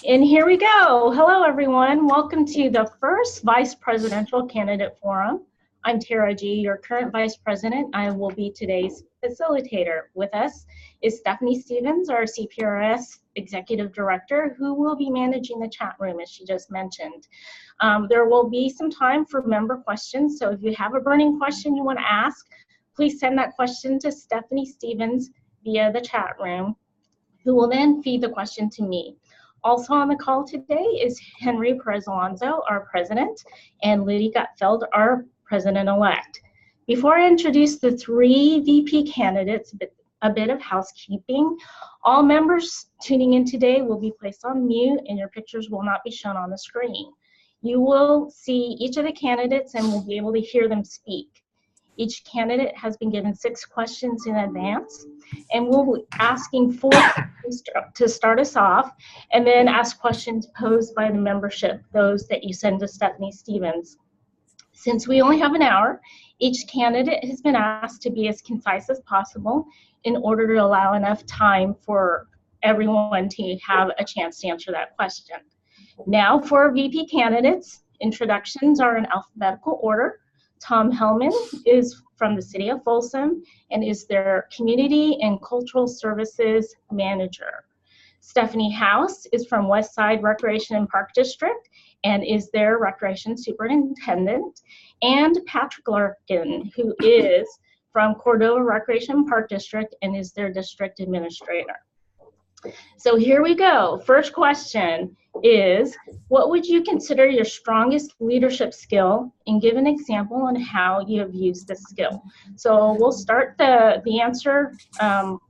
And here we go. Hello, everyone. Welcome to the first Vice Presidential Candidate Forum. I'm Tara G., your current Vice President. I will be today's facilitator. With us is Stephanie Stevens, our CPRS Executive Director, who will be managing the chat room, as she just mentioned. There will be some time for member questions, so if you have a burning question you want to ask, please send that question to Stephanie Stevens via the chat room, who will then feed the question to me. Also on the call today is Henry Perez-Alonso, our president, and Liddy Gutfeld, our president-elect. Before I introduce the three VP candidates, a bit of housekeeping. All members tuning in today will be placed on mute and your pictures will not be shown on the screen. You will see each of the candidates and will be able to hear them speak. Each candidate has been given 6 questions in advance, and we'll be asking 4 questions to start us off, and then ask questions posed by the membership, those that you send to Stephanie Stevens. Since we only have an hour, each candidate has been asked to be as concise as possible in order to allow enough time for everyone to have a chance to answer that question. Now for VP candidates, introductions are in alphabetical order. Tom Hellman is from the City of Folsom and is their Community and Cultural Services Manager. Stephanie House is from Westside Recreation and Park District and is their Recreation Superintendent. And Patrick Larkin, who is from Cordova Recreation and Park District and is their District Administrator. So here we go. First question is, what would you consider your strongest leadership skill, and give an example on how you have used this skill? So we'll start the answer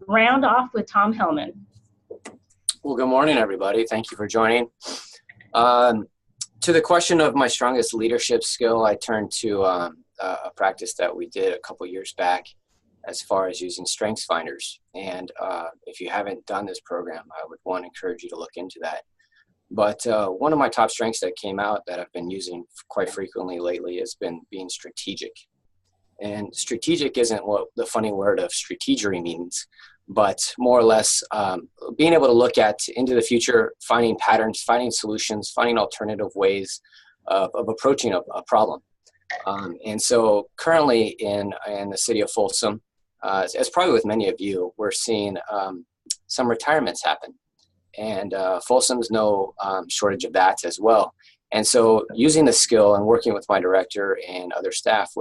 round off with Tom Hellman. Well, good morning, everybody. Thank you for joining. To the question of my strongest leadership skill, I turned to a practice that we did a couple years back as far as using strengths finders. And if you haven't done this program, I would want to encourage you to look into that. But one of my top strengths that came out that I've been using quite frequently lately has been being strategic. And strategic isn't what the funny word of strategery means, but more or less being able to look into the future, finding patterns, finding solutions, finding alternative ways of approaching a problem. And so currently in the city of Folsom, as probably with many of you, we're seeing some retirements happen. And Folsom's no shortage of that as well. And so using the skill and working with my director and other staff,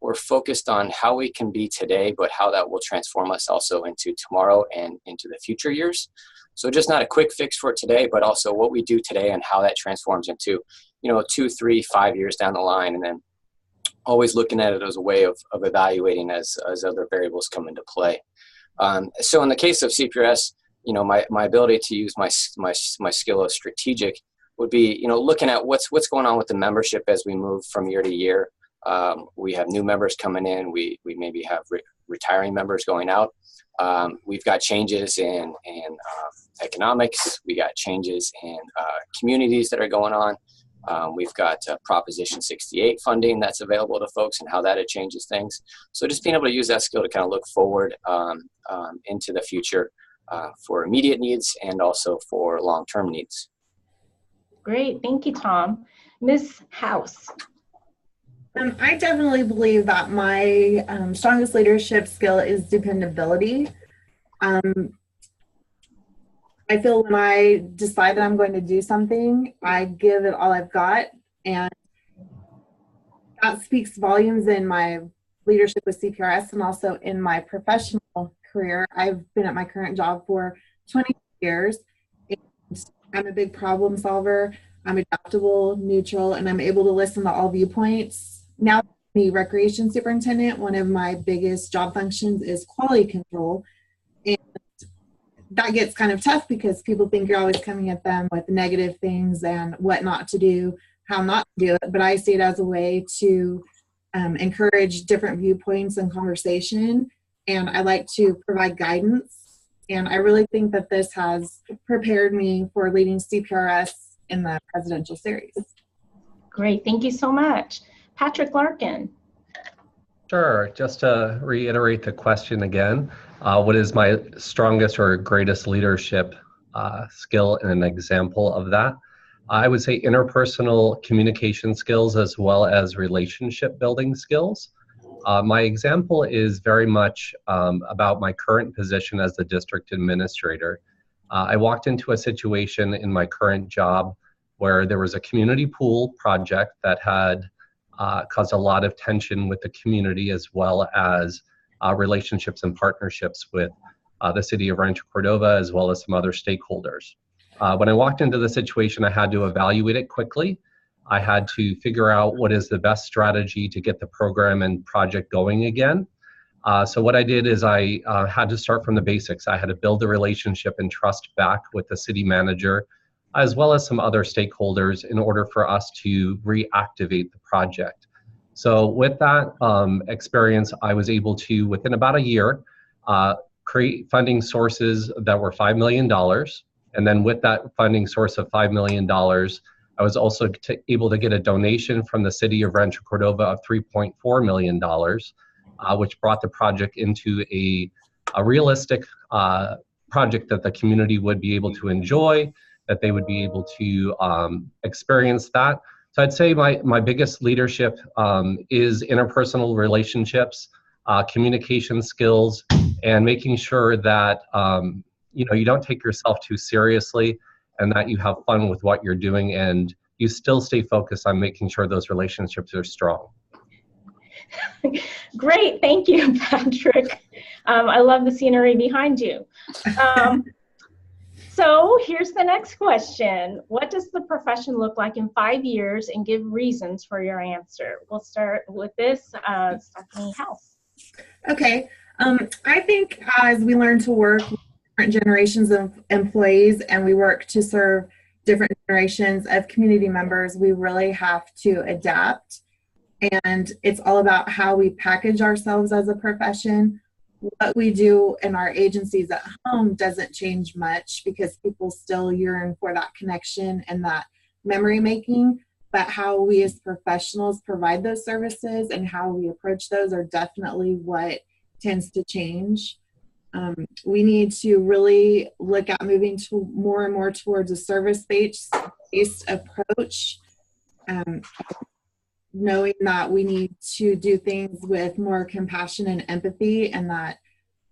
we're focused on how we can be today, but how that will transform us also into tomorrow and into the future years. So just not a quick fix for today, but also what we do today and how that transforms into, 2, 3, 5 years down the line, and then always looking at it as a way of evaluating as other variables come into play. So in the case of CPRS, my ability to use my skill of strategic would be, looking at what's going on with the membership as we move from year to year. We have new members coming in. We maybe have retiring members going out. We've got changes in economics. We got changes in communities that are going on. We've got Proposition 68 funding that's available to folks and how that changes things. So just being able to use that skill to kind of look forward into the future for immediate needs and also for long-term needs. Great, thank you, Tom. Ms. House. I definitely believe that my strongest leadership skill is dependability. I feel when I decide that I'm going to do something, I give it all I've got, and that speaks volumes in my leadership with CPRS and also in my professional career. I've been at my current job for 20 years, and I'm a big problem solver. I'm adaptable, neutral, and I'm able to listen to all viewpoints. Now, the recreation superintendent, one of my biggest job functions is quality control. And that gets kind of tough because people think you're always coming at them with negative things and what not to do, how not to do it. But I see it as a way to encourage different viewpoints and conversation. And I like to provide guidance. And I really think that this has prepared me for leading CPRS in the presidential series. Great, thank you so much. Patrick Larkin. Sure, just to reiterate the question again, what is my strongest or greatest leadership skill and an example of that. I would say interpersonal communication skills as well as relationship building skills. My example is very much about my current position as the district administrator. I walked into a situation in my current job where there was a community pool project that had caused a lot of tension with the community, as well as relationships and partnerships with the city of Rancho Cordova, as well as some other stakeholders. When I walked into the situation, I had to evaluate it quickly. I had to figure out what is the best strategy to get the program and project going again. So what I did is I had to start from the basics. I had to build the relationship and trust back with the city manager, as well as some other stakeholders, in order for us to reactivate the project. So with that experience, I was able to, within about a year, create funding sources that were $5 million. And then with that funding source of $5 million, I was also able to get a donation from the city of Rancho Cordova of $3.4 million, which brought the project into a realistic project that the community would be able to enjoy, that they would be able to experience that. So I'd say my biggest leadership is interpersonal relationships, communication skills, and making sure that you don't take yourself too seriously, and that you have fun with what you're doing, and you still stay focused on making sure those relationships are strong. Great, thank you, Patrick. I love the scenery behind you. So here's the next question. What does the profession look like in 5 years, and give reasons for your answer? We'll start with this, Stephanie House. Okay, I think as we learn to work with different generations of employees and we work to serve different generations of community members, we really have to adapt. And it's all about how we package ourselves as a profession. What we do in our agencies at home doesn't change much, because people still yearn for that connection and that memory making. But how we as professionals provide those services and how we approach those are definitely what tends to change. We need to really look at moving to more and more towards a service-based approach, knowing that we need to do things with more compassion and empathy, and that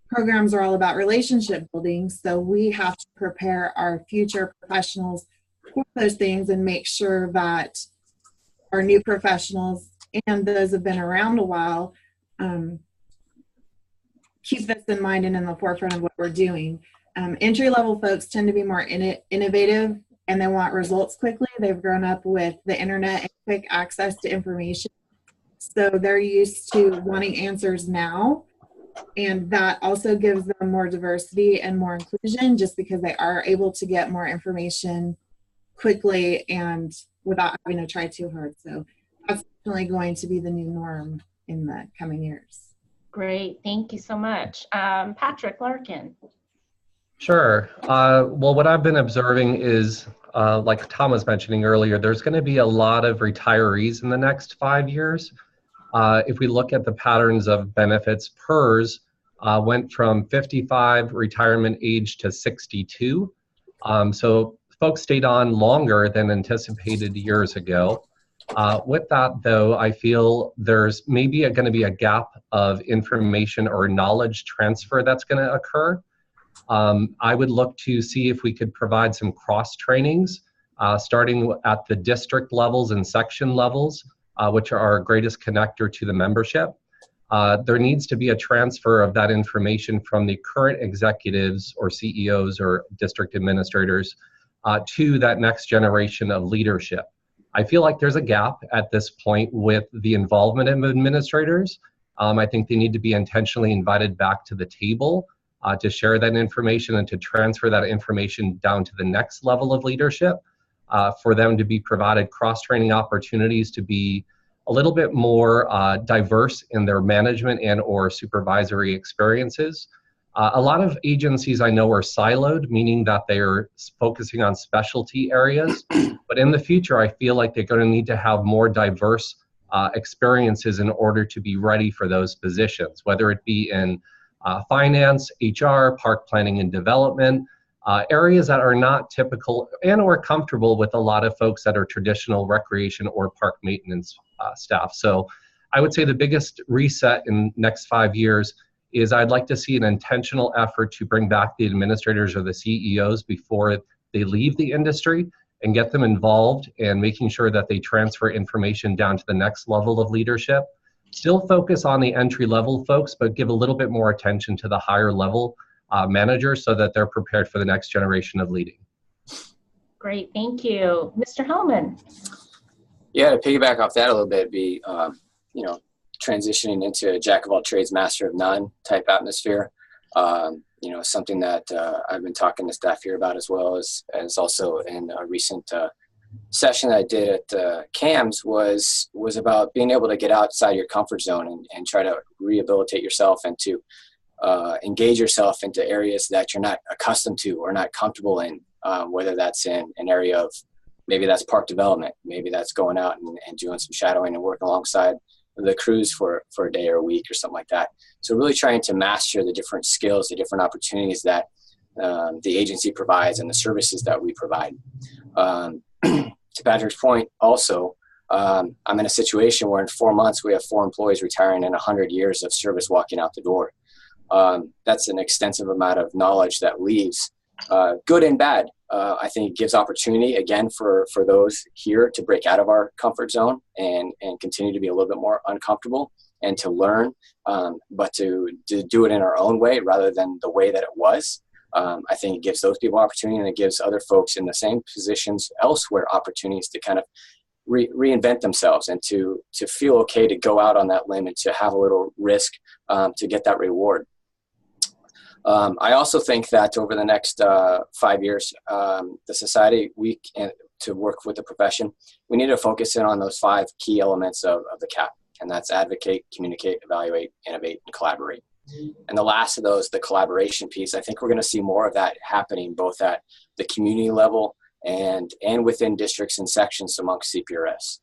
programs are all about relationship building. So we have to prepare our future professionals for those things and make sure that our new professionals and those who have been around a while keep this in mind and in the forefront of what we're doing. Entry-level folks tend to be more innovative, and they want results quickly. They've grown up with the internet and quick access to information. So they're used to wanting answers now. And that also gives them more diversity and more inclusion, just because they are able to get more information quickly and without having to try too hard. So that's definitely going to be the new norm in the coming years. Great, thank you so much. Patrick Larkin. Sure. Well, what I've been observing is, like Tom was mentioning earlier, there's going to be a lot of retirees in the next 5 years. If we look at the patterns of benefits, PERS went from 55 retirement age to 62. So folks stayed on longer than anticipated years ago. With that, though, I feel there's maybe going to be a gap of information or knowledge transfer that's going to occur. I would look to see if we could provide some cross trainings, starting at the district levels and section levels, which are our greatest connector to the membership. There needs to be a transfer of that information from the current executives or CEOs or district administrators to that next generation of leadership. I feel like there's a gap at this point with the involvement of administrators. I think they need to be intentionally invited back to the table to share that information and to transfer that information down to the next level of leadership, for them to be provided cross-training opportunities to be a little bit more diverse in their management and or supervisory experiences. A lot of agencies I know are siloed, meaning that they're focusing on specialty areas. But in the future, I feel like they're going to need to have more diverse experiences in order to be ready for those positions, whether it be in finance, HR, park planning and development, areas that are not typical and or comfortable with a lot of folks that are traditional recreation or park maintenance staff. So I would say the biggest reset in next 5 years is I'd like to see an intentional effort to bring back the administrators or the CEOs before they leave the industry and get them involved and making sure that they transfer information down to the next level of leadership. Still focus on the entry level folks, but give a little bit more attention to the higher level managers so that they're prepared for the next generation of leading. Great, thank you. Mr. Hellman. Yeah, to piggyback off that a little bit, be, transitioning into a jack of all trades, master of none type atmosphere. Something that I've been talking to staff here about, as well as also in a recent session that I did at CAMS was about being able to get outside your comfort zone and try to rehabilitate yourself and to engage yourself into areas that you're not accustomed to or not comfortable in, whether that's in an area of, maybe that's park development, maybe that's going out and doing some shadowing and working alongside the crews for a day or a week or something like that. So really trying to master the different skills, the different opportunities that the agency provides and the services that we provide. To Patrick's point also, I'm in a situation where in 4 months we have 4 employees retiring and 100 years of service walking out the door. That's an extensive amount of knowledge that leaves, good and bad. I think it gives opportunity again for those here to break out of our comfort zone and continue to be a little bit more uncomfortable and to learn, but to do it in our own way rather than the way that it was. I think it gives those people opportunity, and it gives other folks in the same positions elsewhere opportunities to kind of reinvent themselves and to feel okay to go out on that limb and to have a little risk to get that reward. I also think that over the next 5 years, the society, to work with the profession, we need to focus in on those 5 key elements of the CAP, and that's advocate, communicate, evaluate, innovate, and collaborate. And the last of those, the collaboration piece, I think we're going to see more of that happening both at the community level and within districts and sections amongst CPRS.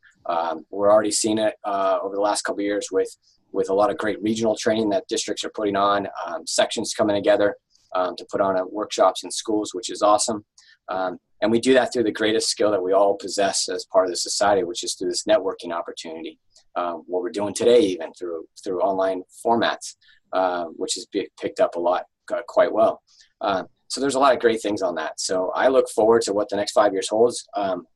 We're already seeing it over the last couple of years with a lot of great regional training that districts are putting on, sections coming together to put on workshops in schools, which is awesome. And we do that through the greatest skill that we all possess as part of the society, which is through this networking opportunity. What we're doing today, even through online formats, which is picked up a lot, quite well. So there's a lot of great things on that. So I look forward to what the next 5 years holds.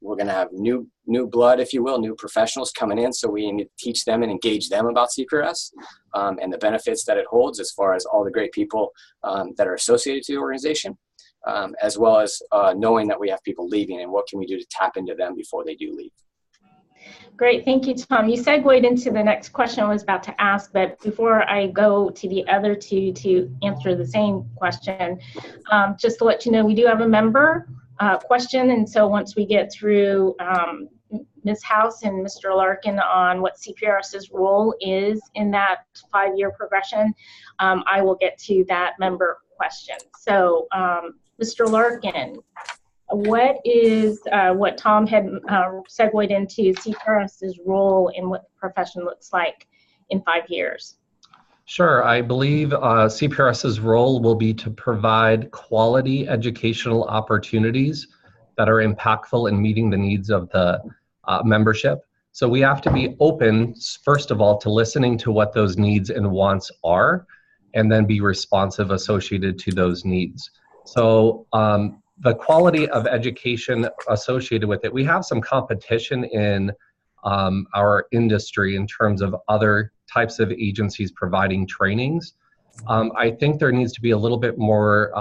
We're going to have new blood, if you will, new professionals coming in. So we need to teach them and engage them about CPRS and the benefits that it holds as far as all the great people that are associated to the organization, as well as knowing that we have people leaving and what can we do to tap into them before they do leave. Great, thank you, Tom. You segued into the next question I was about to ask, but before I go to the other two to answer the same question, just to let you know, we do have a member question, and so once we get through Ms. House and Mr. Larkin on what CPRS's role is in that 5-year progression, I will get to that member question. So, Mr. Larkin, what is what Tom had segued into CPRS's role in what the profession looks like in 5 years? Sure. I believe CPRS's role will be to provide quality educational opportunities that are impactful in meeting the needs of the membership. So we have to be open, first of all, to listening to what those needs and wants are, and then be responsive associated to those needs. So the quality of education associated with it, we have some competition in our industry in terms of other types of agencies providing trainings. I think there needs to be a little bit more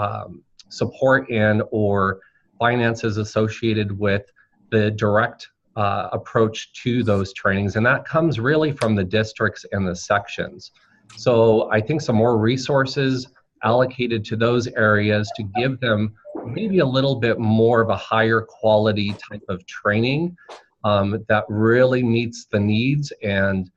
support and or finances associated with the direct approach to those trainings, and that comes really from the districts and the sections. So I think some more resources allocated to those areas to give them maybe a little bit more of a higher quality type of training that really meets the needs and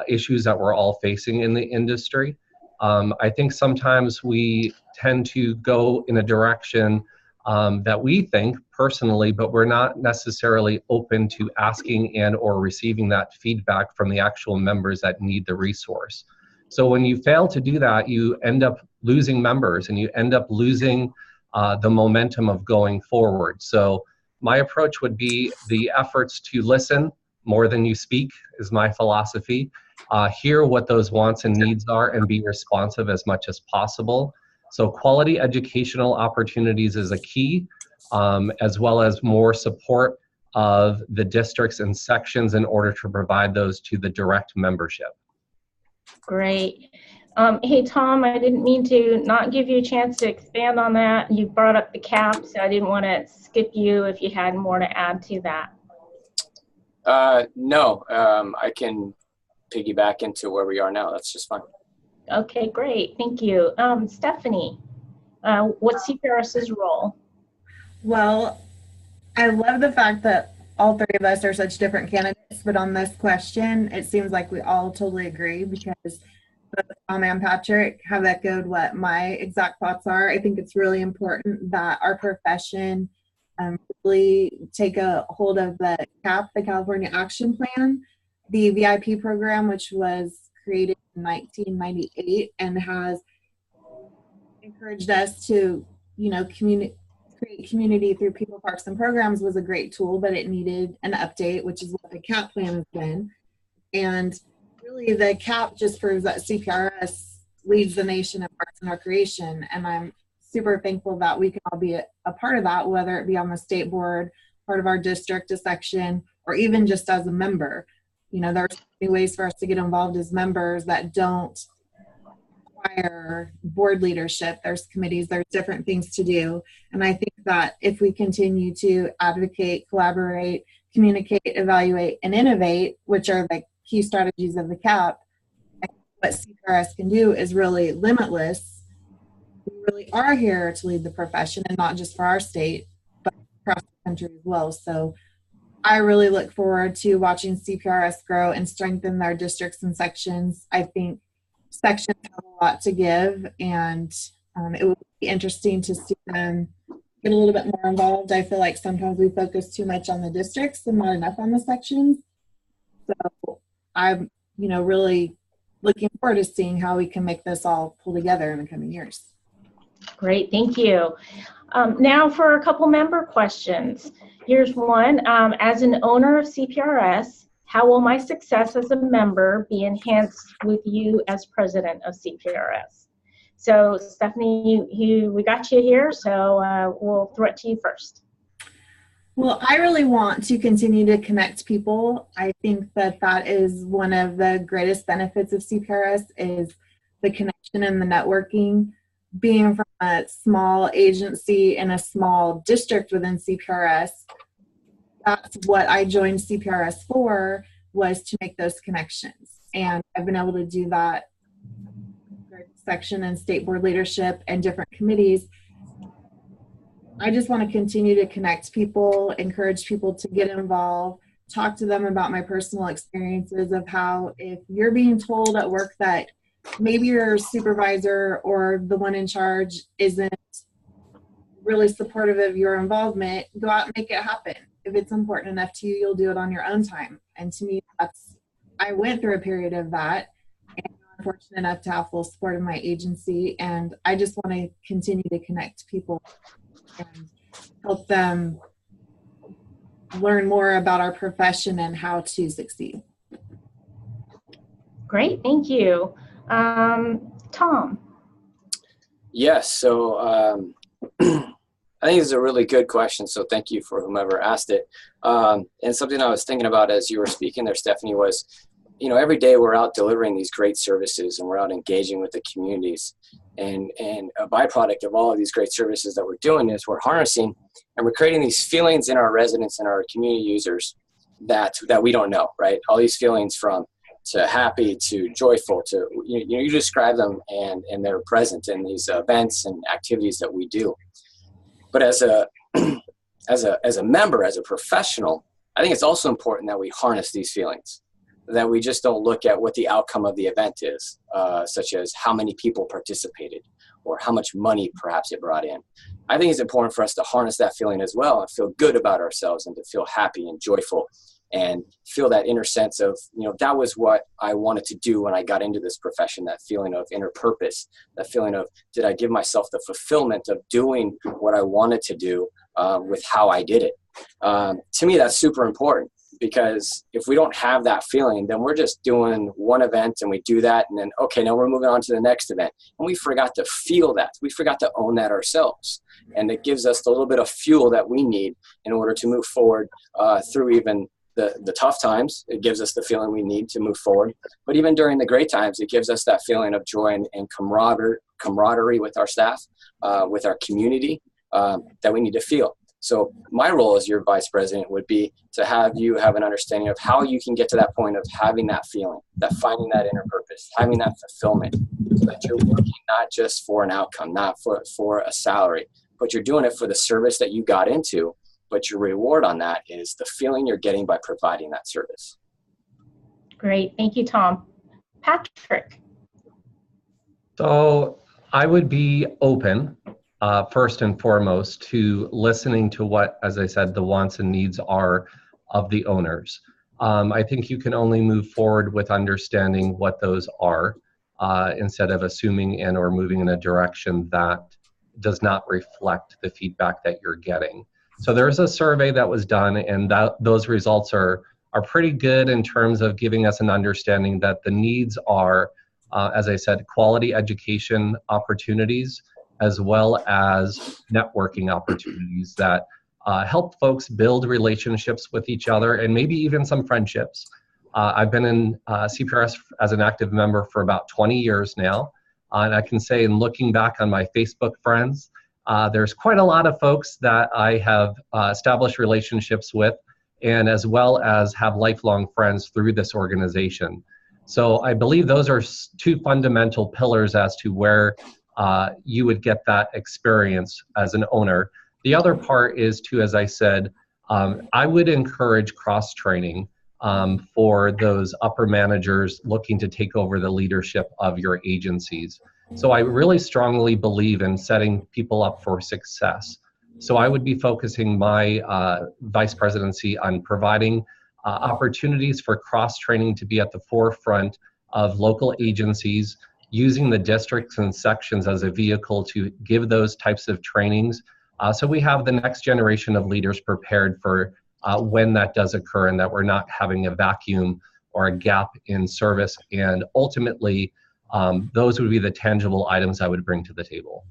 issues that we're all facing in the industry. I think sometimes we tend to go in a direction that we think personally, but we're not necessarily open to asking and or receiving that feedback from the actual members that need the resource. So when you fail to do that, you end up losing members and you end up losing the momentum of going forward. So my approach would be the efforts to listen more than you speak is my philosophy. Hear what those wants and needs are and be responsive as much as possible. So quality educational opportunities is a key, as well as more support of the districts and sections in order to provide those to the direct membership. Great. Hey, Tom, I didn't mean to not give you a chance to expand on that. You brought up the cap, so I didn't want to skip you if you had more to add to that. No, I can piggyback into where we are now. That's just fine. Okay, great. Thank you. Stephanie, what's CPRS's role? Well, I love the fact that all three of us are such different candidates, but on this question, it seems like we all totally agree because both Tom and Patrick have echoed what my exact thoughts are. I think it's really important that our profession really take a hold of the CAP, the California Action Plan, the VIP program, which was created in 1998 and has encouraged us to, create community through people, parks, and programs was a great tool, but it needed an update, which is what the CAP plan has been. And really the CAP just proves that CPRS leads the nation in parks and recreation. And I'm super thankful that we can all be a part of that, whether it be on the state board, part of our district, a section, or even just as a member. There are so many ways for us to get involved as members that don't require board leadership. There's committees, there's different things to do. And I think that if we continue to advocate, collaborate, communicate, evaluate, and innovate, which are the key strategies of the CAP, what CPRS can do is really limitless. We really are here to lead the profession, and not just for our state, but across the country as well. So I really look forward to watching CPRS grow and strengthen their districts and sections. I think sections have a lot to give, and it would be interesting to see them get a little bit more involved. I feel like sometimes we focus too much on the districts and not enough on the sections. So I'm, really looking forward to seeing how we can make this all pull together in the coming years. Great, thank you. Now for a couple member questions. Here's one. As an owner of CPRS, how will my success as a member be enhanced with you as president of CPRS? So Stephanie, we got you here, so we'll throw it to you first. Well, I really want to continue to connect people. I think that that is one of the greatest benefits of CPRS is the connection and the networking. Being from a small agency in a small district within CPRS, that's what I joined CPRS for, was to make those connections. And I've been able to do that section and state board leadership and different committees. I just want to continue to connect people, encourage people to get involved, talk to them about my personal experiences of how if you're being told at work that maybe your supervisor or the one in charge isn't really supportive of your involvement, go out and make it happen. If it's important enough to you, you'll do it on your own time. And to me, I went through a period of that, and I'm fortunate enough to have full support of my agency. And I just want to continue to connect people and help them learn more about our profession and how to succeed. Great, thank you. Tom. Yes, so I think it's a really good question, so thank you for whomever asked it. And something I was thinking about as you were speaking there, Stephanie, was, every day we're out delivering these great services and we're out engaging with the communities. And a byproduct of all of these great services that we're doing is we're harnessing and we're creating these feelings in our residents and our community users that we don't know, right? All these feelings from to happy to joyful to, you describe them and they're present in these events and activities that we do. But as a member, as a professional, I think it's also important that we harness these feelings, that we just don't look at what the outcome of the event is, such as how many people participated or how much money perhaps it brought in. I think it's important for us to harness that feeling as well and feel good about ourselves and to feel happy and joyful and feel that inner sense of, that was what I wanted to do when I got into this profession, that feeling of inner purpose, that feeling of, did I give myself the fulfillment of doing what I wanted to do with how I did it? To me, that's super important, because if we don't have that feeling, then we're just doing one event and we do that, and then, okay, now we're moving on to the next event. And we forgot to feel that. We forgot to own that ourselves. And it gives us the little bit of fuel that we need in order to move forward through even the tough times. It gives us the feeling we need to move forward. But even during the great times, it gives us that feeling of joy and camaraderie with our staff, with our community, that we need to feel. So my role as your vice president would be to have you have an understanding of how you can get to that point of having that feeling, that finding that inner purpose, having that fulfillment, so that you're working not just for an outcome, not for a salary, but you're doing it for the service that you got into. But your reward on that is the feeling you're getting by providing that service. Great. Thank you, Tom. Patrick. So I would be open, first and foremost, to listening to what, as I said, the wants and needs are of the owners. I think you can only move forward with understanding what those are, instead of assuming and or moving in a direction that does not reflect the feedback that you're getting. So there's a survey that was done, and those results are pretty good in terms of giving us an understanding that the needs are, as I said, quality education opportunities, as well as networking opportunities that help folks build relationships with each other and maybe even some friendships. I've been in CPRS as an active member for about 20 years now. And I can say, in looking back on my Facebook friends, there's quite a lot of folks that I have established relationships with, and as well as have lifelong friends through this organization. So I believe those are two fundamental pillars as to where you would get that experience as an owner. The other part is to, as I said, I would encourage cross-training for those upper managers looking to take over the leadership of your agencies. So I really strongly believe in setting people up for success. So I would be focusing my vice presidency on providing opportunities for cross-training to be at the forefront of local agencies, using the districts and sections as a vehicle to give those types of trainings. So we have the next generation of leaders prepared for when that does occur, and that we're not having a vacuum or a gap in service. And ultimately, those would be the tangible items I would bring to the table.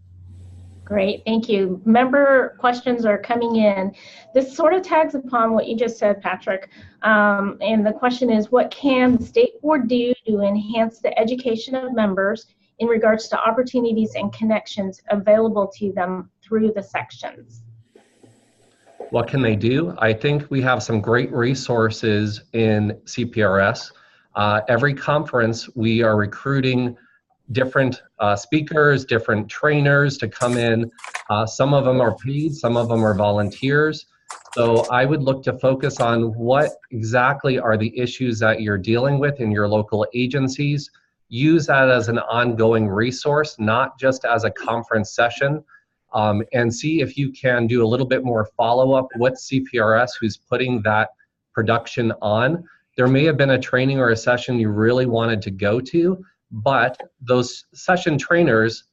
Great, thank you. Member questions are coming in. This sort of tags upon what you just said, Patrick. And the question is, what can the state board do to enhance the education of members in regards to opportunities and connections available to them through the sections? What can they do? I think we have some great resources in CPRS. Every conference, we are recruiting different speakers, different trainers to come in. Some of them are paid, some of them are volunteers. So I would look to focus on what exactly are the issues that you're dealing with in your local agencies. Use that as an ongoing resource, not just as a conference session. And see if you can do a little bit more follow-up with CPRS who's putting that production on. There may have been a training or a session you really wanted to go to, but those session trainers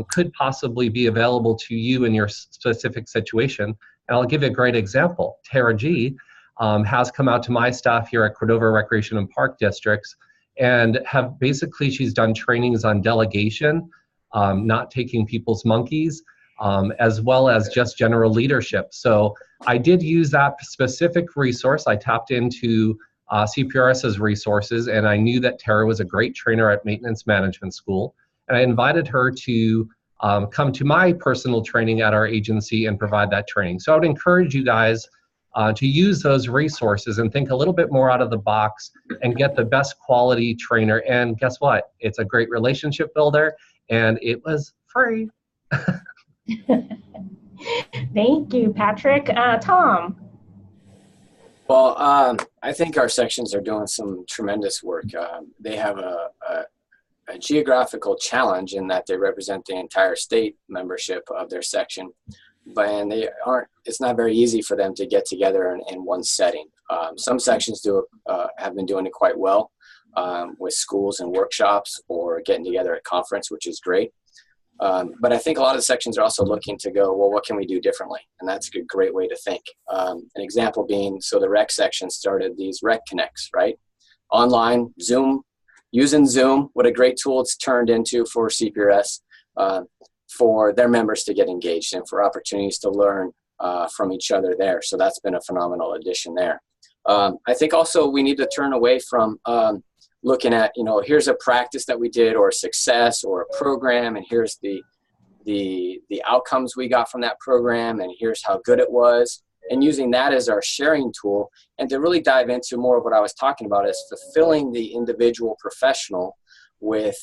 could possibly be available to you in your specific situation. And I'll give you a great example. Tara G has come out to my staff here at Cordova Recreation and Park Districts, and she's done trainings on delegation, not taking people's monkeys, as well as just general leadership. So I did use that specific resource. I tapped into CPRS's resources, and I knew that Tara was a great trainer at Maintenance Management School. And I invited her to come to my personal training at our agency and provide that training. So I would encourage you guys to use those resources and think a little bit more out of the box and get the best quality trainer. And guess what? It's a great relationship builder, and it was free. Thank you, Patrick. Tom. Well, I think our sections are doing some tremendous work. They have a geographical challenge in that they represent the entire state membership of their section, but it's not very easy for them to get together in one setting. Some sections have been doing it quite well with schools and workshops or getting together at conference, which is great. But I think a lot of the sections are also looking to go, well, what can we do differently? And that's a great way to think. An example being, so the rec section started these rec connects, right? Online, Zoom, using Zoom, what a great tool it's turned into for CPRS, for their members to get engaged and for opportunities to learn from each other there. So that's been a phenomenal addition there. I think also we need to turn away from looking at, here's a practice that we did or a success or a program, and here's the outcomes we got from that program, and here's how good it was, and using that as our sharing tool, and to really dive into more of what I was talking about is fulfilling the individual professional with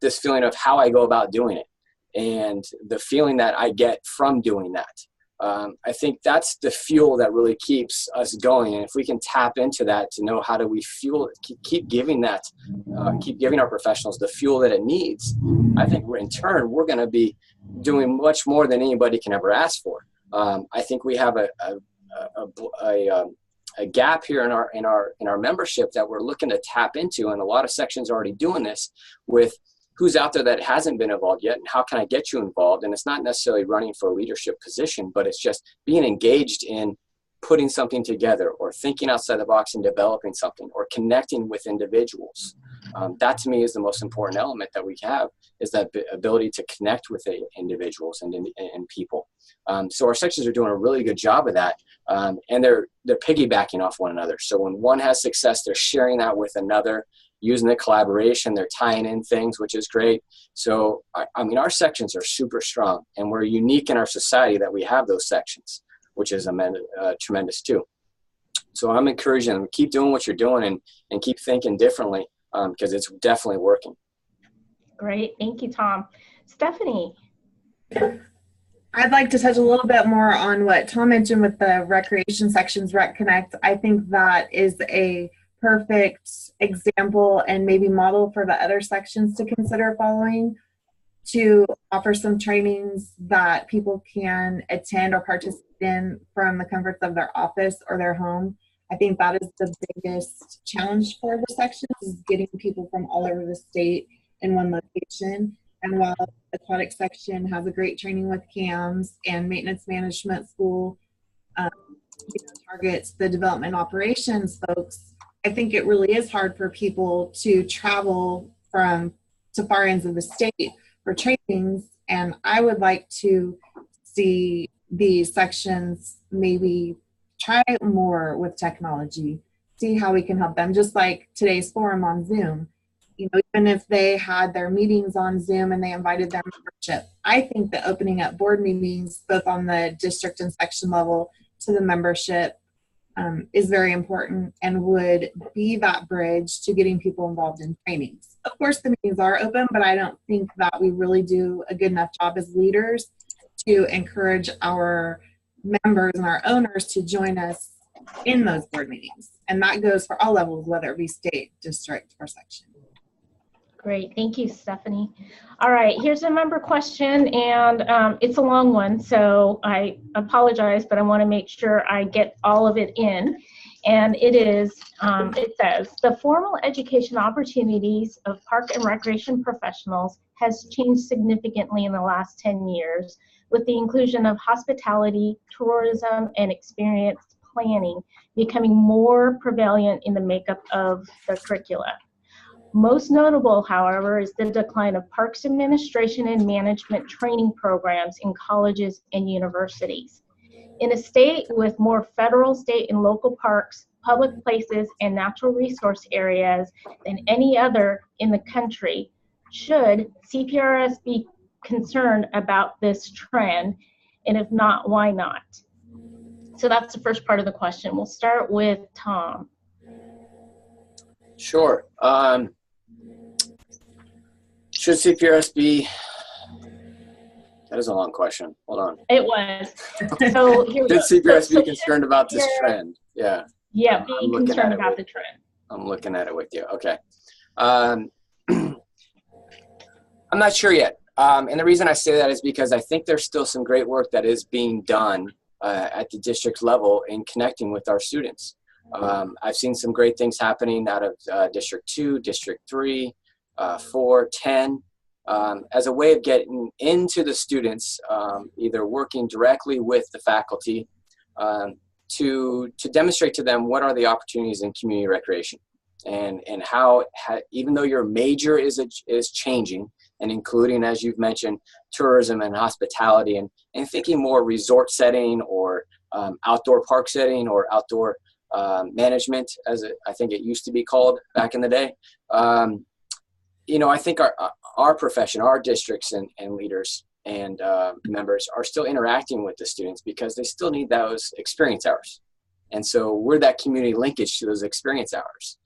this feeling of how I go about doing it and the feeling that I get from doing that. I think that's the fuel that really keeps us going. And if we can tap into that to know how do we fuel it, keep giving our professionals the fuel that it needs, I think we're going to be doing much more than anybody can ever ask for. I think we have a gap here in our membership that we're looking to tap into, and a lot of sections are already doing this with who's out there that hasn't been involved yet, and how can I get you involved? And it's not necessarily running for a leadership position, but it's just being engaged in putting something together or thinking outside the box and developing something or connecting with individuals. That to me is the most important element that we have, is that ability to connect with the individuals and people. So our sections are doing a really good job of that, and they're piggybacking off one another. So when one has success, they're sharing that with another, using the collaboration, they're tying in things, which is great. So, I mean, our sections are super strong, and we're unique in our society that we have those sections, which is tremendous too. So I'm encouraging them to keep doing what you're doing and keep thinking differently, because it's definitely working. Great. Thank you, Tom. Stephanie. I'd like to touch a little bit more on what Tom mentioned with the recreation sections, Rec Connect. I think that is a perfect example and maybe model for the other sections to consider following, to offer some trainings that people can attend or participate in from the comforts of their office or their home. I think that is the biggest challenge for the sections, is getting people from all over the state in one location. And while the aquatic section has a great training with CAMS and maintenance management school, targets the development operations folks, I think it really is hard for people to travel to far ends of the state for trainings. And I would like to see these sections maybe try more with technology, see how we can help them, just like today's forum on Zoom. Even if they had their meetings on Zoom and they invited their membership, I think that opening up board meetings, both on the district and section level, to the membership is very important and would be that bridge to getting people involved in trainings. Of course, the meetings are open, but I don't think that we really do a good enough job as leaders to encourage our members and our owners to join us in those board meetings. And that goes for all levels, whether it be state, district, or section. Great, thank you, Stephanie. All right, here's a member question, and it's a long one, so I apologize, but I want to make sure I get all of it in. And it says, the formal education opportunities of park and recreation professionals has changed significantly in the last 10 years with the inclusion of hospitality, tourism, and experience planning becoming more prevalent in the makeup of the curricula. Most notable, however, is the decline of parks administration and management training programs in colleges and universities. In a state with more federal, state, and local parks, public places, and natural resource areas than any other in the country, should CPRS be concerned about this trend? And if not, why not? So that's the first part of the question. We'll start with Tom. Sure. Should CPRS be? That is a long question. Hold on. It was. So here we go. Should CPRS be concerned about this trend? Yeah. Yeah, being concerned about the trend. I'm looking at it with you. Okay. I'm not sure yet. And the reason I say that is because I think there's still some great work that is being done at the district level in connecting with our students. I've seen some great things happening out of District 2, District 3, 4, 10, as a way of getting into the students, either working directly with the faculty to demonstrate to them what are the opportunities in community recreation, and how even though your major is changing, and including, as you've mentioned, tourism and hospitality, and thinking more resort setting or outdoor park setting or outdoor management, as I think it used to be called back in the day. You know, I think our profession, our districts and leaders and members are still interacting with the students because they still need those experience hours. And so we're that community linkage to those experience hours.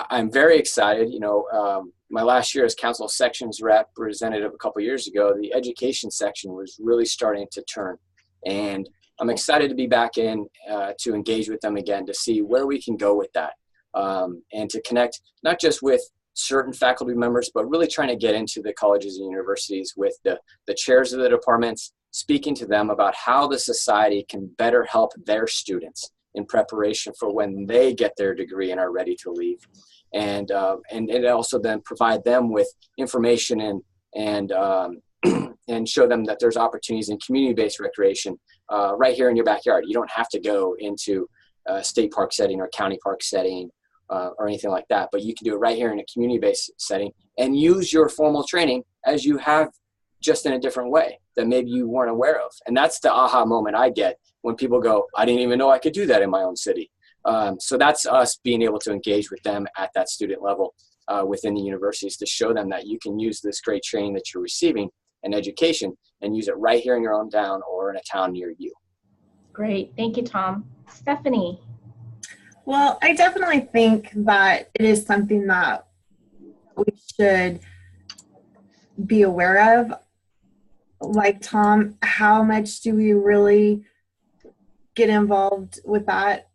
I'm very excited. You know, my last year as council sections representative a couple years ago, the education section was really starting to turn. And I'm excited to be back in to engage with them again, to see where we can go with that, and to connect not just with certain faculty members, but really trying to get into the colleges and universities with the chairs of the departments, speaking to them about how the society can better help their students in preparation for when they get their degree and are ready to leave. And it also then provide them with information and show them that there's opportunities in community-based recreation right here in your backyard. You don't have to go into a state park setting or county park setting or anything like that, but you can do it right here in a community-based setting and use your formal training as you have, just in a different way that maybe you weren't aware of. And that's the aha moment I get when people go, I didn't even know I could do that in my own city. So that's us being able to engage with them at that student level within the universities, to show them that you can use this great training that you're receiving and education and use it right here in your own town or in a town near you. Great. Thank you, Tom. Stephanie. Well, I definitely think that it is something that we should be aware of. Like Tom, how much do we really get involved with that?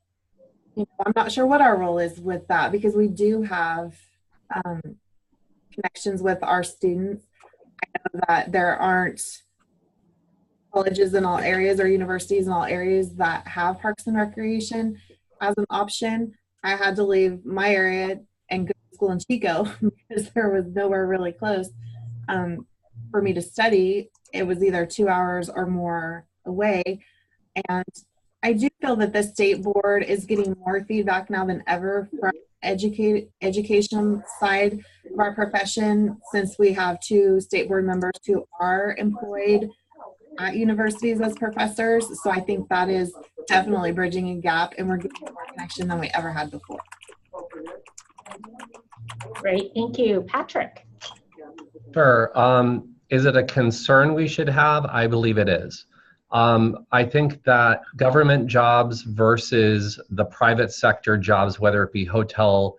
You know, I'm not sure what our role is with that, because we do have connections with our students. I know that there aren't colleges in all areas or universities in all areas that have parks and recreation as an option. I had to leave my area and go to school in Chico because there was nowhere really close for me to study. It was either 2 hours or more away. And I do feel that the state board is getting more feedback now than ever from education side of our profession, since we have 2 state board members who are employed at universities as professors. So I think that is definitely bridging a gap, and we're getting more connection than we ever had before. Great, thank you. Patrick. Sure. Is it a concern we should have? I believe it is. I think that government jobs versus the private sector jobs, whether it be hotel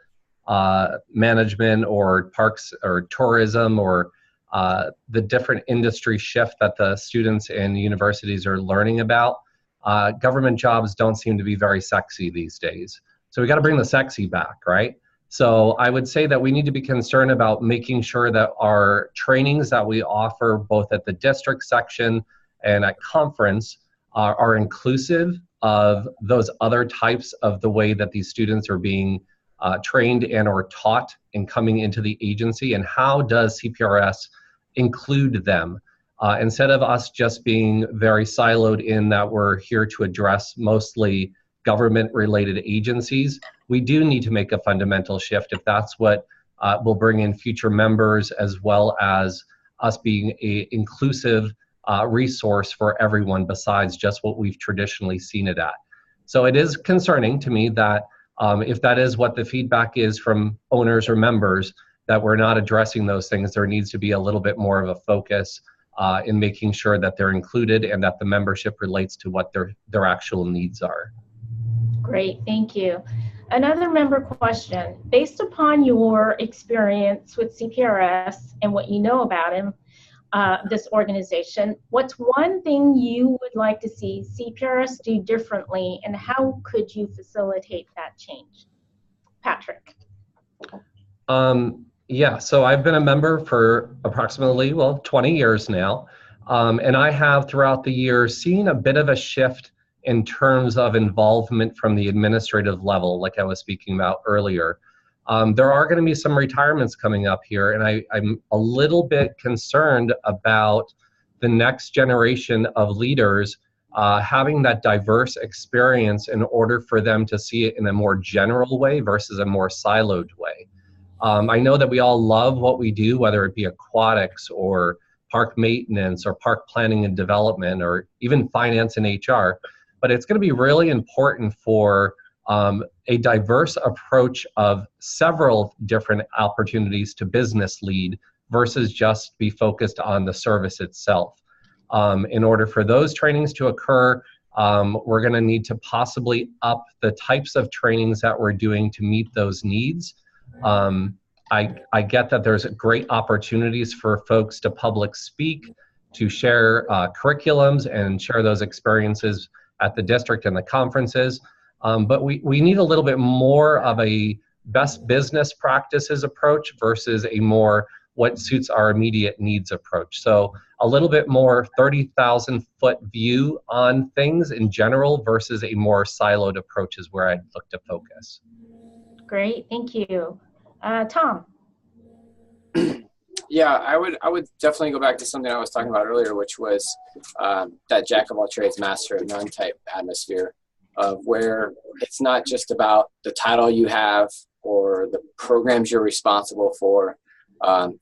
management or parks or tourism or the different industry shift that the students in universities are learning about, government jobs don't seem to be very sexy these days. So we got to bring the sexy back, right? So I would say that we need to be concerned about making sure that our trainings that we offer both at the district section and at conference are inclusive of those other types of the way that these students are being trained and or taught in coming into the agency, and how does CPRS include them? Instead of us just being very siloed in that we're here to address mostly government-related agencies, we do need to make a fundamental shift if that's what will bring in future members, as well as us being an inclusive resource for everyone besides just what we've traditionally seen it at. So it is concerning to me that if that is what the feedback is from owners or members, that we're not addressing those things. There needs to be a little bit more of a focus in making sure that they're included and that the membership relates to what their actual needs are. Great, thank you. Another member question. Based upon your experience with CPRS and what you know about him, this organization, what's one thing you would like to see CPRS do differently, and how could you facilitate that change? Patrick. Yeah, so I've been a member for approximately, 20 years now. And I have throughout the year seen a bit of a shift in terms of involvement from the administrative level, like I was speaking about earlier. There are going to be some retirements coming up here, and I'm a little bit concerned about the next generation of leaders having that diverse experience in order for them to see it in a more general way versus a more siloed way. I know that we all love what we do, whether it be aquatics or park maintenance or park planning and development or even finance and HR, but it's going to be really important for a diverse approach of several different opportunities to business lead versus just be focused on the service itself. In order for those trainings to occur, we're going to need to possibly up the types of trainings that we're doing to meet those needs. I get that there's great opportunities for folks to public speak, to share curriculums and share those experiences at the district and the conferences. But we need a little bit more of a best business practices approach versus a more what suits our immediate needs approach. So a little bit more 30,000 foot view on things in general versus a more siloed approach is where I'd look to focus. Great, thank you. Tom. Yeah, I would definitely go back to something I was talking about earlier, which was that jack of all trades, master of none type atmosphere, of where it's not just about the title you have or the programs you're responsible for,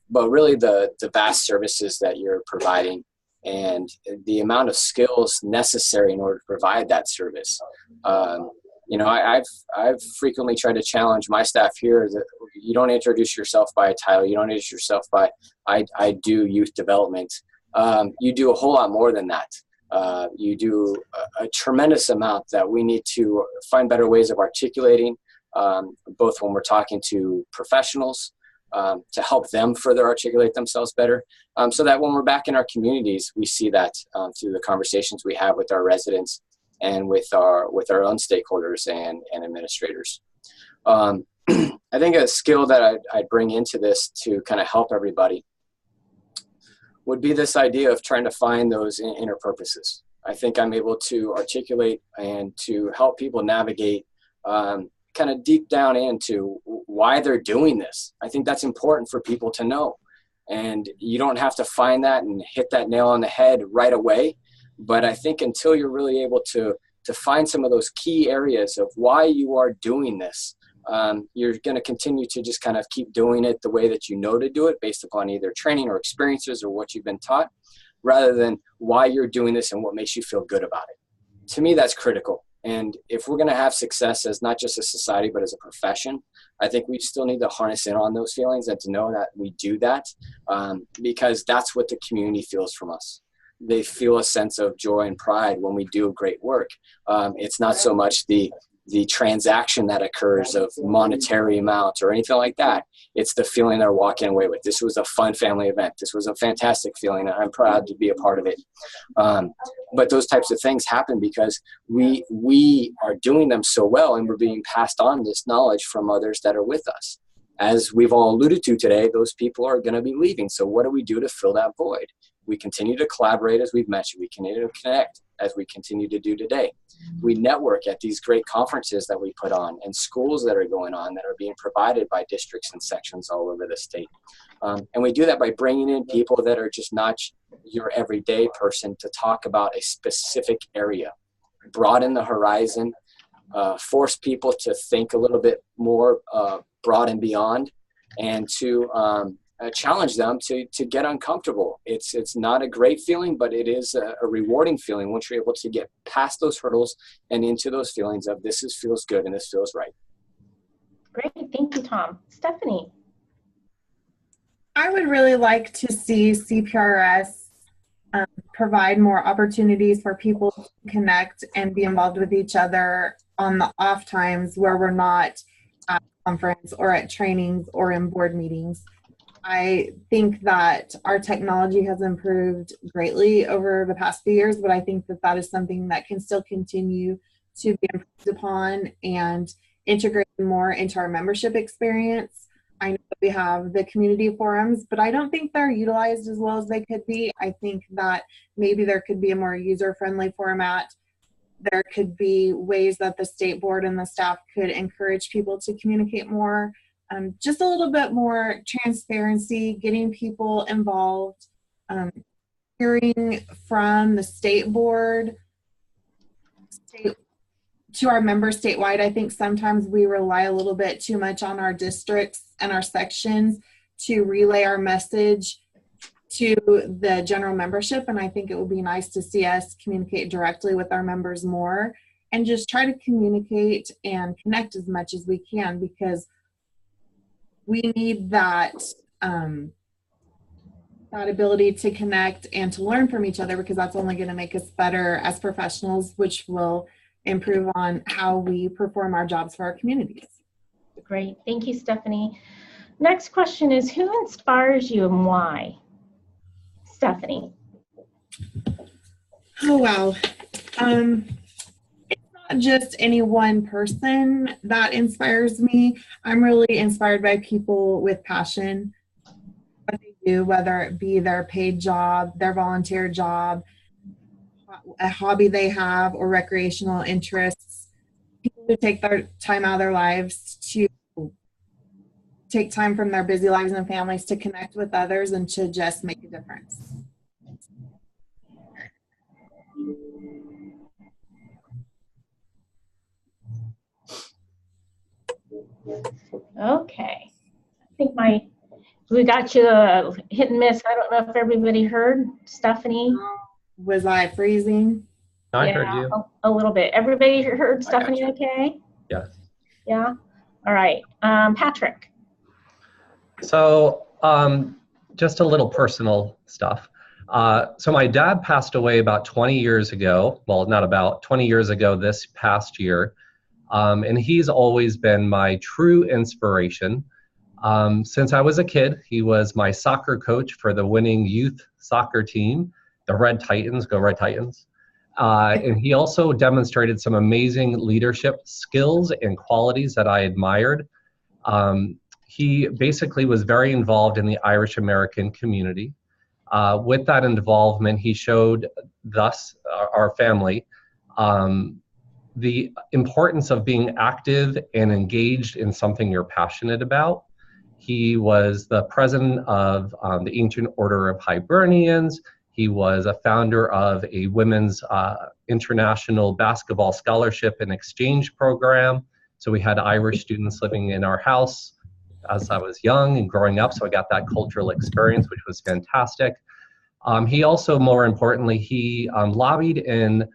but really the vast services that you're providing and the amount of skills necessary in order to provide that service. You know, I've frequently tried to challenge my staff here that you don't introduce yourself by a title. You don't introduce yourself by, I do youth development. You do a whole lot more than that. You do a tremendous amount that we need to find better ways of articulating, both when we're talking to professionals, to help them further articulate themselves better, so that when we're back in our communities, we see that through the conversations we have with our residents and with our own stakeholders and administrators. I think a skill that I'd bring into this to kind of help everybody would be this idea of trying to find those inner purposes. I think I'm able to articulate and to help people navigate kind of deep down into why they're doing this. I think that's important for people to know. And you don't have to find that and hit that nail on the head right away. But I think until you're really able to find some of those key areas of why you are doing this, you're going to continue to just kind of keep doing it the way that you know to do it based upon either training or experiences or what you've been taught, rather than why you're doing this and what makes you feel good about it. To me, that's critical. And if we're going to have success as not just a society, but as a profession, I think we still need to harness in on those feelings and to know that we do that, because that's what the community feels from us. They feel a sense of joy and pride when we do great work. It's not so much the transaction that occurs of monetary amount or anything like that. It's the feeling they're walking away with. This was a fun family event. This was a fantastic feeling. I'm proud to be a part of it. But those types of things happen because we are doing them so well, and we're being passed on this knowledge from others that are with us. As we've all alluded to today, those people are going to be leaving. So what do we do to fill that void? We continue to collaborate, as we've mentioned. We continue to connect, as we continue to do today. We network at these great conferences that we put on and schools that are going on that are being provided by districts and sections all over the state. And we do that by bringing in people that are just not your everyday person to talk about a specific area. Broaden the horizon, force people to think a little bit more broad and beyond, and to challenge them to get uncomfortable. It's not a great feeling, but it is a rewarding feeling once you're able to get past those hurdles and into those feelings of this feels good and this feels right. Great, thank you, Tom. Stephanie. I would really like to see CPRS provide more opportunities for people to connect and be involved with each other on the off times where we're not at conference or at trainings or in board meetings. I think that our technology has improved greatly over the past few years, but I think that that is something that can still continue to be improved upon and integrate more into our membership experience. I know that we have the community forums, but I don't think they're utilized as well as they could be. I think that maybe there could be a more user-friendly format. There could be ways that the state board and the staff could encourage people to communicate more. Just a little bit more transparency, getting people involved, hearing from the state board to our members statewide. I think sometimes we rely a little bit too much on our districts and our sections to relay our message to the general membership, and I think it would be nice to see us communicate directly with our members more and just try to communicate and connect as much as we can, because we need that that ability to connect and to learn from each other, because that's only going to make us better as professionals, which will improve on how we perform our jobs for our communities. Great. Thank you, Stephanie. Next question is, who inspires you and why? Stephanie. Oh, wow. It's not just any one person that inspires me. I'm really inspired by people with passion, what they do, whether it be their paid job, their volunteer job, a hobby they have, or recreational interests. People who take their time out of their lives to take time from their busy lives and families to connect with others and to just make a difference. Okay. I think we got you a hit and miss. I don't know if everybody heard Stephanie. Was I freezing? I heard you. A little bit. Everybody heard Stephanie okay? Yes. Yeah? All right. Patrick. So just a little personal stuff. So my dad passed away about 20 years ago. Well, not about 20 years ago this past year. And he's always been my true inspiration. Since I was a kid, he was my soccer coach for the winning youth soccer team, the Red Titans, go Red Titans. And he also demonstrated some amazing leadership skills and qualities that I admired. He basically was very involved in the Irish American community. With that involvement, he showed thus, our family, the importance of being active and engaged in something you're passionate about. He was the president of the Ancient Order of Hibernians. He was a founder of a women's international basketball scholarship and exchange program. So we had Irish students living in our house as I was young and growing up, so I got that cultural experience, which was fantastic. He also, more importantly, he lobbied in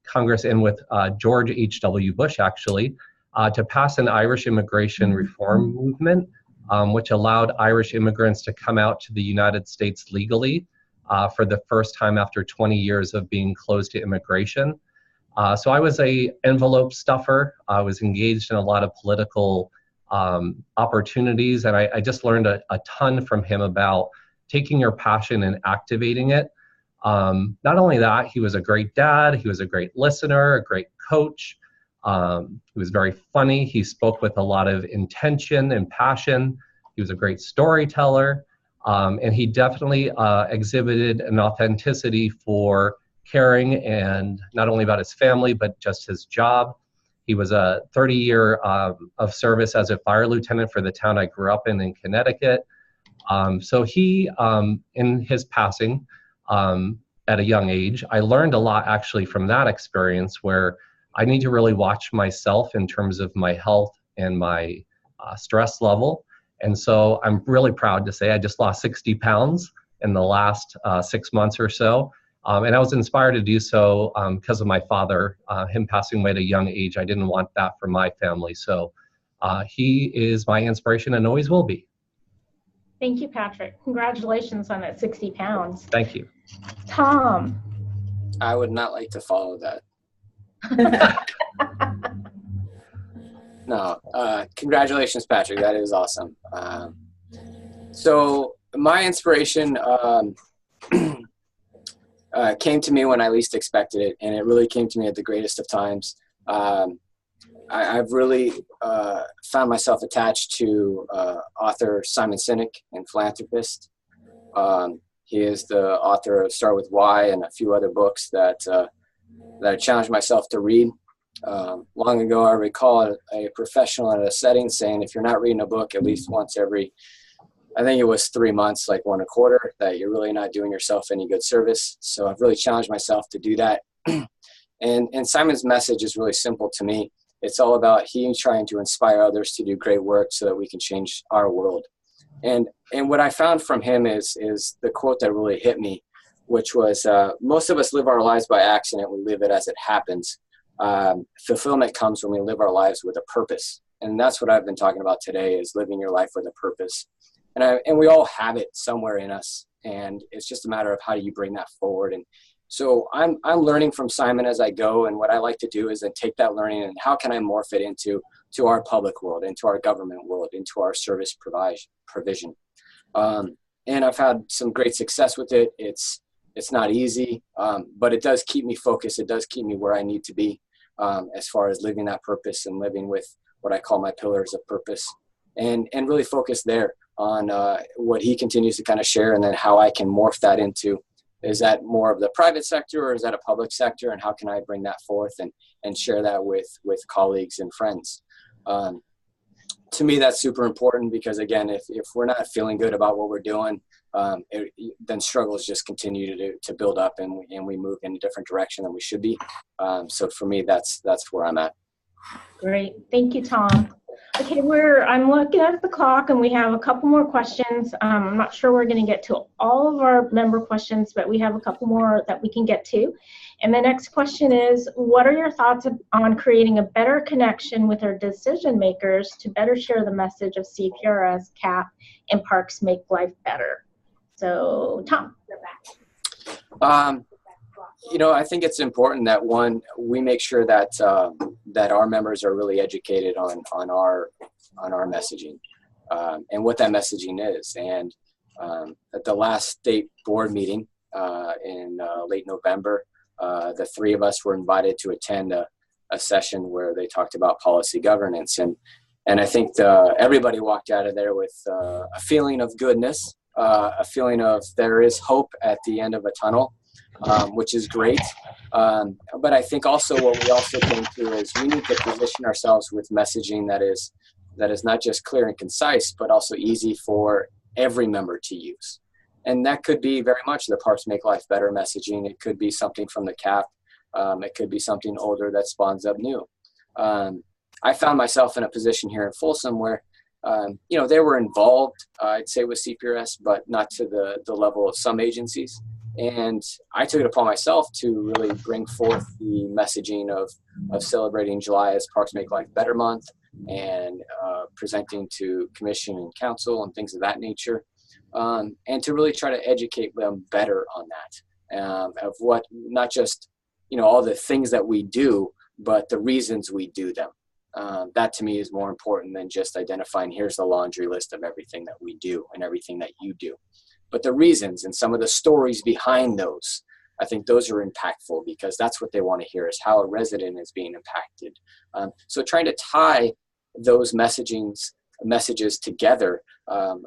Congress and with George H.W. Bush, actually, to pass an Irish immigration reform movement, which allowed Irish immigrants to come out to the United States legally for the first time after 20 years of being closed to immigration. So I was an envelope stuffer. I was engaged in a lot of political opportunities, and I just learned a ton from him about taking your passion and activating it. Not only that, he was a great dad, he was a great listener, a great coach. He was very funny. He spoke with a lot of intention and passion. He was a great storyteller, and he definitely exhibited an authenticity for caring, and not only about his family, but just his job. He was a 30-year of service as a fire lieutenant for the town I grew up in Connecticut. So he, in his passing at a young age, I learned a lot actually from that experience, where I need to really watch myself in terms of my health and my stress level. And so I'm really proud to say I just lost 60 pounds in the last 6 months or so. And I was inspired to do so because of my father, him passing away at a young age. I didn't want that for my family. So he is my inspiration and always will be. Thank you, Patrick. Congratulations on that 60 pounds. Thank you. Tom. I would not like to follow that. No, congratulations, Patrick. That is awesome. So my inspiration came to me when I least expected it, and it really came to me at the greatest of times. I've really found myself attached to author Simon Sinek and philanthropist. He is the author of Start With Why and a few other books that I challenged myself to read. Long ago, I recall a professional in a setting saying, if you're not reading a book at least once every, I think it was 3 months, like one a quarter, that you're really not doing yourself any good service. So I've really challenged myself to do that. And Simon's message is really simple to me. It's all about he trying to inspire others to do great work so that we can change our world. And what I found from him is the quote that really hit me, which was, most of us live our lives by accident. We live it as it happens. Fulfillment comes when we live our lives with a purpose. And that's what I've been talking about today, is living your life with a purpose. And we all have it somewhere in us. And it's just a matter of how do you bring that forward. And so I'm learning from Simon as I go. And what I like to do is then take that learning and how can I morph it into our public world, into our government world, into our service provision. And I've had some great success with it. It's not easy, but it does keep me focused. It does keep me where I need to be as far as living that purpose and living with what I call my pillars of purpose, and really focus there on what he continues to kind of share, and then how I can morph that into, is that more of the private sector or is that a public sector, and how can I bring that forth and share that with colleagues and friends. To me, that's super important because, again, if we're not feeling good about what we're doing, then struggles just continue to build up, and we move in a different direction than we should be. So for me, that's where I'm at. Great. Thank you, Tom. Okay, I'm looking at the clock and we have a couple more questions. I'm not sure we're going to get to all of our member questions, but we have a couple more that we can get to. And the next question is, what are your thoughts on creating a better connection with our decision makers to better share the message of CPRS, CAP, and Parks Make Life Better? So, Tom, you're back. I think it's important that we make sure that that our members are really educated on our messaging and what that messaging is. And at the last state board meeting in late November, the three of us were invited to attend a session where they talked about policy governance, and I think everybody walked out of there with a feeling of goodness, a feeling of there is hope at the end of a tunnel. Which is great. But I think also what we also came to is we need to position ourselves with messaging that is not just clear and concise, but also easy for every member to use. And that could be very much the Parks Make Life Better messaging. It could be something from the CAP. It could be something older that spawns up new. I found myself in a position here in Folsom where they were involved, I'd say, with CPRS, but not to the level of some agencies. And I took it upon myself to really bring forth the messaging of celebrating July as Parks Make Life Better month, and presenting to commission and council and things of that nature, and to really try to educate them better on that, of what, not just all the things that we do, but the reasons we do them. That to me is more important than just identifying here's the laundry list of everything that we do and everything that you do. But the reasons and some of the stories behind those, I think those are impactful, because that's what they want to hear, is how a resident is being impacted. So trying to tie those messages together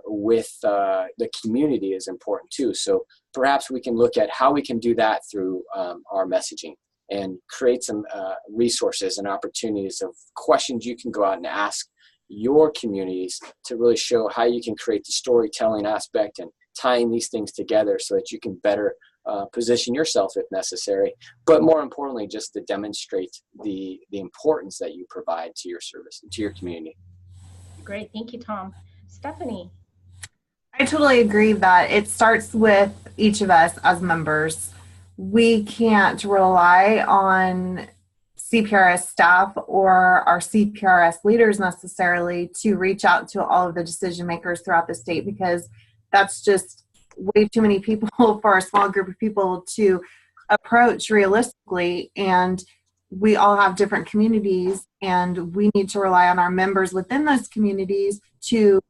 with the community is important too. So perhaps we can look at how we can do that through our messaging, and create some resources and opportunities of questions you can go out and ask your communities to really show how you can create the storytelling aspect and tying these things together so that you can better position yourself if necessary, but more importantly, just to demonstrate the importance that you provide to your service, to your community. Great, thank you, Tom. Stephanie. I totally agree that it starts with each of us as members. We can't rely on CPRS staff or our CPRS leaders necessarily to reach out to all of the decision makers throughout the state, because that's just way too many people for a small group of people to approach realistically. And we all have different communities, and we need to rely on our members within those communities to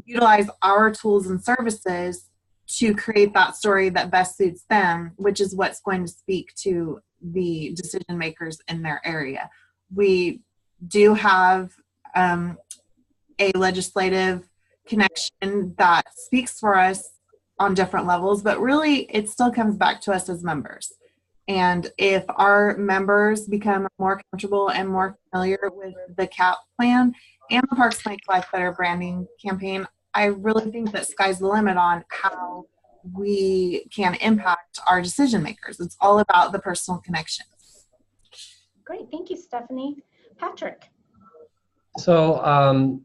utilize our tools and services to create that story that best suits them, which is what's going to speak to the decision makers in their area. We do have a legislative connection that speaks for us on different levels, but really it still comes back to us as members. And if our members become more comfortable and more familiar with the CAP plan and the Parks Make Life Better branding campaign, I really think that sky's the limit on how we can impact our decision makers. It's all about the personal connections. Great, thank you, Stephanie. Patrick. So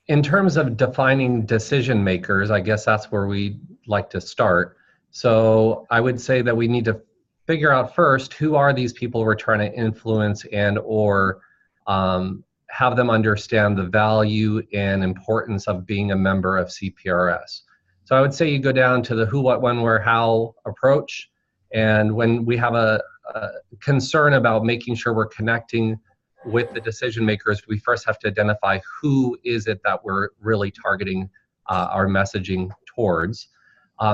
in terms of defining decision makers, I guess that's where we like to start. So I would say that we need to figure out first, who are these people we're trying to influence and or have them understand the value and importance of being a member of CPRS. So I would say you go down to the who, what, when, where, how approach. And when we have a concern about making sure we're connecting with the decision makers, we first have to identify who is it that we're really targeting our messaging towards.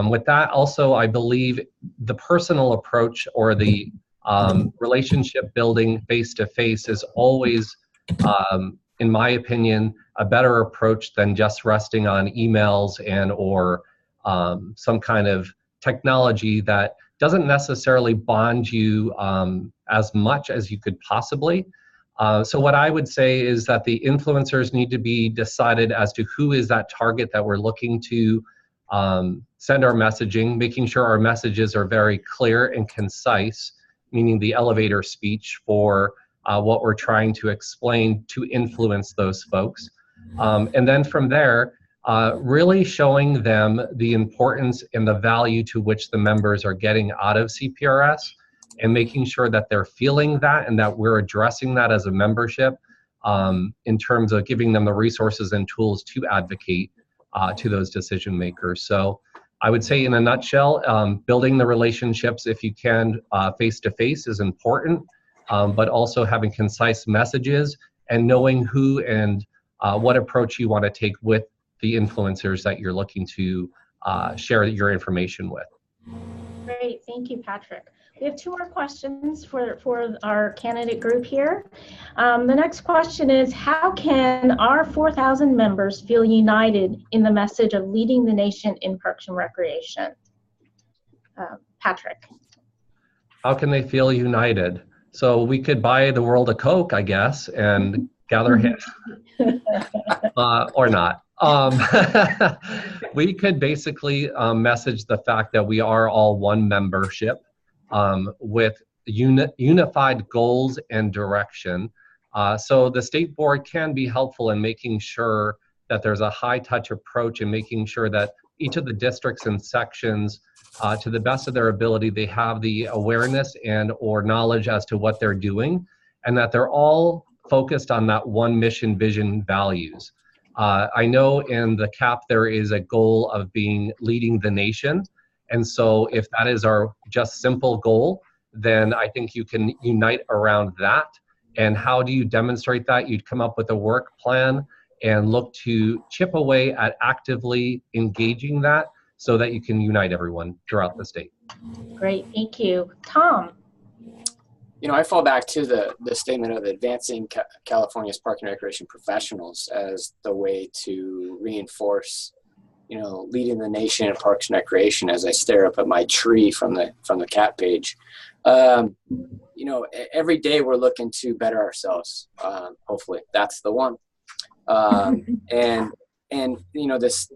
With that, also, I believe the personal approach or the relationship building face-to-face is always, in my opinion, a better approach than just resting on emails and or some kind of technology that doesn't necessarily bond you as much as you could possibly. So what I would say is that the influencers need to be decided as to who is that target that we're looking to send our messaging, making sure our messages are very clear and concise, meaning the elevator speech for what we're trying to explain to influence those folks. And then from there, really showing them the importance and the value to which the members are getting out of CPRS, and making sure that they're feeling that and that we're addressing that as a membership in terms of giving them the resources and tools to advocate to those decision makers. So I would say in a nutshell, building the relationships, if you can, face-to-face is important, but also having concise messages and knowing who and what approach you want to take with the influencers that you're looking to share your information with. Great, thank you, Patrick. We have two more questions for our candidate group here. The next question is, how can our 4,000 members feel united in the message of leading the nation in Parks and Recreation? Patrick. How can they feel united? So we could buy the world a Coke, I guess, and gather hands, or not. We could basically message the fact that we are all one membership with unified goals and direction. So the state board can be helpful in making sure that there's a high touch approach and making sure that each of the districts and sections, to the best of their ability, they have the awareness and or knowledge as to what they're doing, and that they're all focused on that one mission, vision, values. I know in the CAP there is a goal of leading the nation. And so if that is our just simple goal, then I think you can unite around that. And how do you demonstrate that? You'd come up with a work plan and look to chip away at actively engaging that so that you can unite everyone throughout the state. Great, thank you. Tom. You know, I fall back to the statement of advancing California's park and recreation professionals as the way to reinforce, you know, leading the nation in parks and recreation. As I stare up at my tree from the CAP page, you know, every day we're looking to better ourselves. Hopefully, that's the one. And you know, this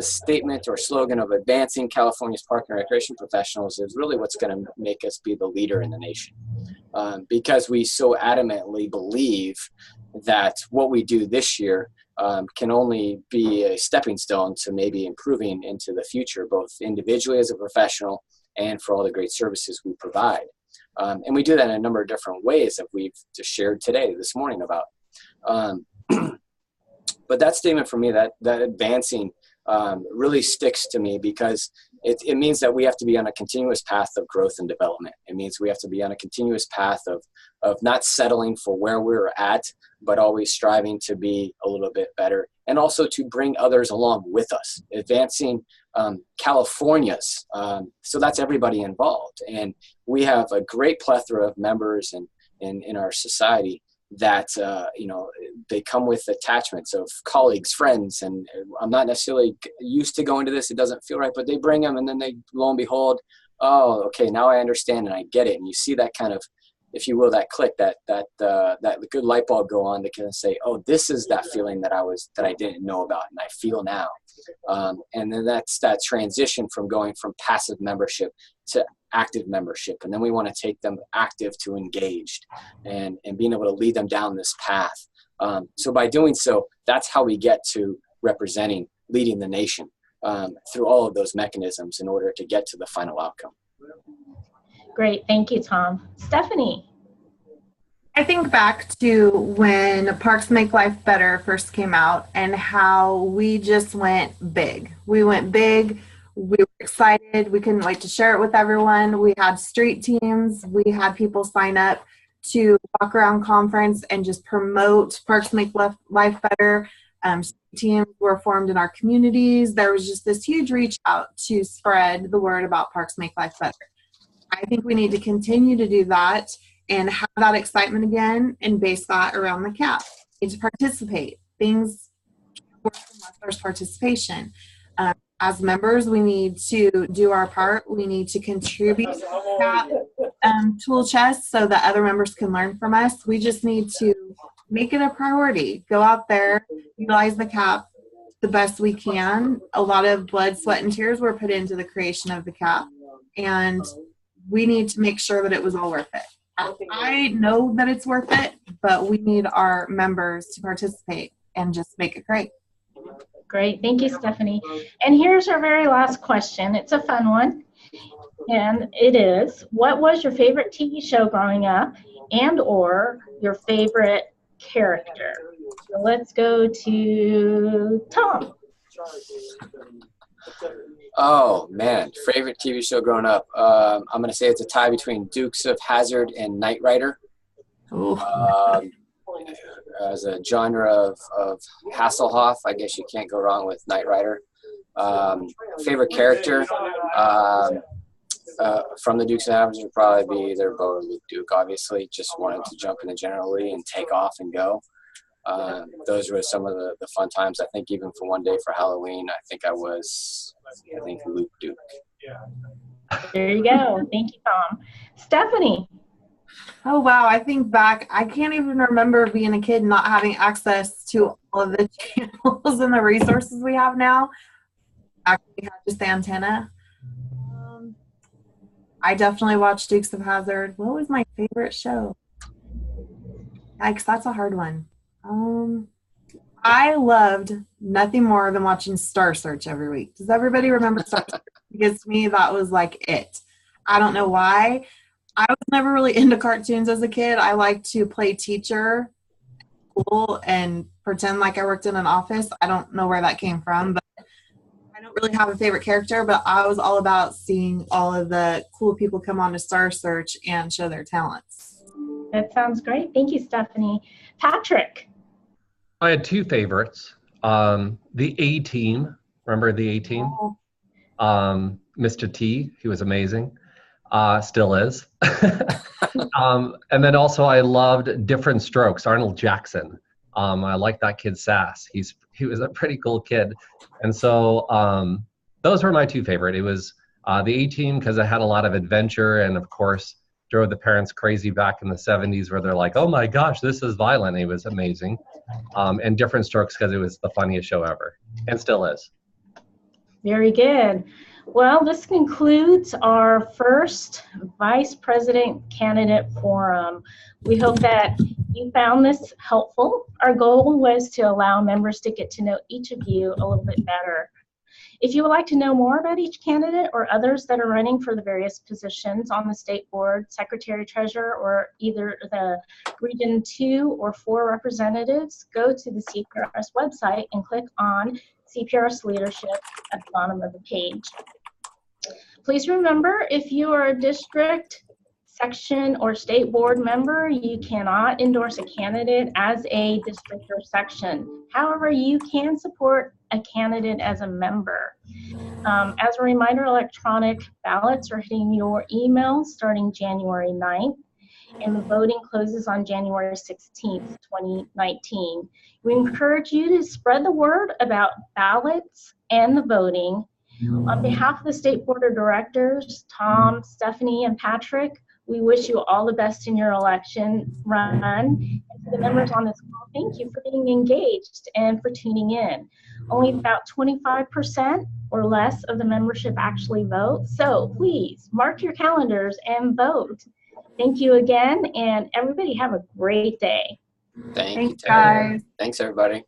statement or slogan of advancing California's park and recreation professionals is really what's going to make us be the leader in the nation, because we so adamantly believe that what we do this year can only be a stepping stone to maybe improving into the future, both individually as a professional and for all the great services we provide. And we do that in a number of different ways that we've just shared today, this morning about. But that statement for me, that advancing, really sticks to me, because it means that we have to be on a continuous path of growth and development. It means we have to be on a continuous path of not settling for where we're at, but always striving to be a little bit better, and also to bring others along with us, advancing California's. So that's everybody involved. And we have a great plethora of members in our society that, you know, they come with attachments of colleagues, friends, and I'm not necessarily used to going to this. It doesn't feel right, but they bring them, and then they, lo and behold, oh, okay, now I understand and I get it. And you see that kind of, if you will, that click, that good light bulb go on to kind of say, oh, this is that feeling that I didn't know about and I feel now. And then that's that transition from going from passive membership to active membership. And then we want to take them active to engaged and being able to lead them down this path. So by doing so, that's how we get to representing, leading the nation through all of those mechanisms in order to get to the final outcome. Great, thank you, Tom. Stephanie. I think back to when Parks Make Life Better first came out and how we just went big. We went big. We were excited. We couldn't wait to share it with everyone. We had street teams. We had people sign up to walk around conference and just promote Parks Make Life Better. Teams were formed in our communities. There was just this huge reach out to spread the word about Parks Make Life Better. I think we need to continue to do that and have that excitement again and base that around the cap. We need to participate. Things can't work unless there's participation. As members, we need to do our part. We need to contribute to the cap tool chest so that other members can learn from us. We just need to make it a priority. Go out there, utilize the cap the best we can. A lot of blood, sweat, and tears were put into the creation of the cap, and we need to make sure that it was all worth it. I know that it's worth it, but we need our members to participate and just make it great. Great, thank you, Stephanie. And here's our very last question. It's a fun one, and it is, what was your favorite TV show growing up and or your favorite character? So let's go to Tom. Oh man, favorite TV show growing up. I'm gonna say it's a tie between Dukes of Hazzard and Knight Rider. As a genre of Hasselhoff, I guess you can't go wrong with Knight Rider. Favorite character from the Dukes of Hazzard would probably be either Bo or Luke Duke. Obviously, just wanted to jump in the General Lee and take off and go. Those were some of the fun times. I think even for one day for Halloween, I think Luke Duke. There you go. Thank you, Tom. Stephanie. Oh, wow. I think back, I can't even remember being a kid and not having access to all of the channels and the resources we have now. Actually, we had just the antenna. I definitely watched Dukes of Hazzard. What was my favorite show? Yikes, that's a hard one. I loved nothing more than watching Star Search every week. Does everybody remember Star Search? Because to me, that was like it. I don't know why. I was never really into cartoons as a kid. I liked to play teacher at school and pretend like I worked in an office. I don't know where that came from, but I don't really have a favorite character, but I was all about seeing all of the cool people come on to Star Search and show their talents. That sounds great. Thank you, Stephanie. Patrick. I had two favorites. The A-Team. Remember the A-Team? Oh. Mr. T, he was amazing. Still is. And then also I loved Different Strokes, Arnold Jackson. I liked that kid's sass. He was a pretty cool kid. And so those were my two favorite. It was the A-Team because it had a lot of adventure and of course drove the parents crazy back in the 70s where they're like, oh my gosh, this is violent. It was amazing. And Different Strokes because it was the funniest show ever and still is. Very good. Well, this concludes our first Vice President Candidate Forum. We hope that you found this helpful. Our goal was to allow members to get to know each of you a little bit better. If you would like to know more about each candidate or others that are running for the various positions on the state board, secretary, treasurer, or either the region 2 or 4 representatives, go to the CPRS website and click on CPRS Leadership at the bottom of the page. Please remember, if you are a district, section, or state board member, you cannot endorse a candidate as a district or section. However, you can support a candidate as a member. As a reminder, electronic ballots are hitting your email starting January 9th. and the voting closes on January 16th, 2019. We encourage you to spread the word about ballots and the voting. On behalf of the State Board of Directors, Tom, Stephanie, and Patrick, we wish you all the best in your election run. And to the members on this call, thank you for being engaged and for tuning in. Only about 25% or less of the membership actually vote, so please mark your calendars and vote. Thank you again, and everybody have a great day. Thank you, Thanks, Terry. guys. Thanks, everybody.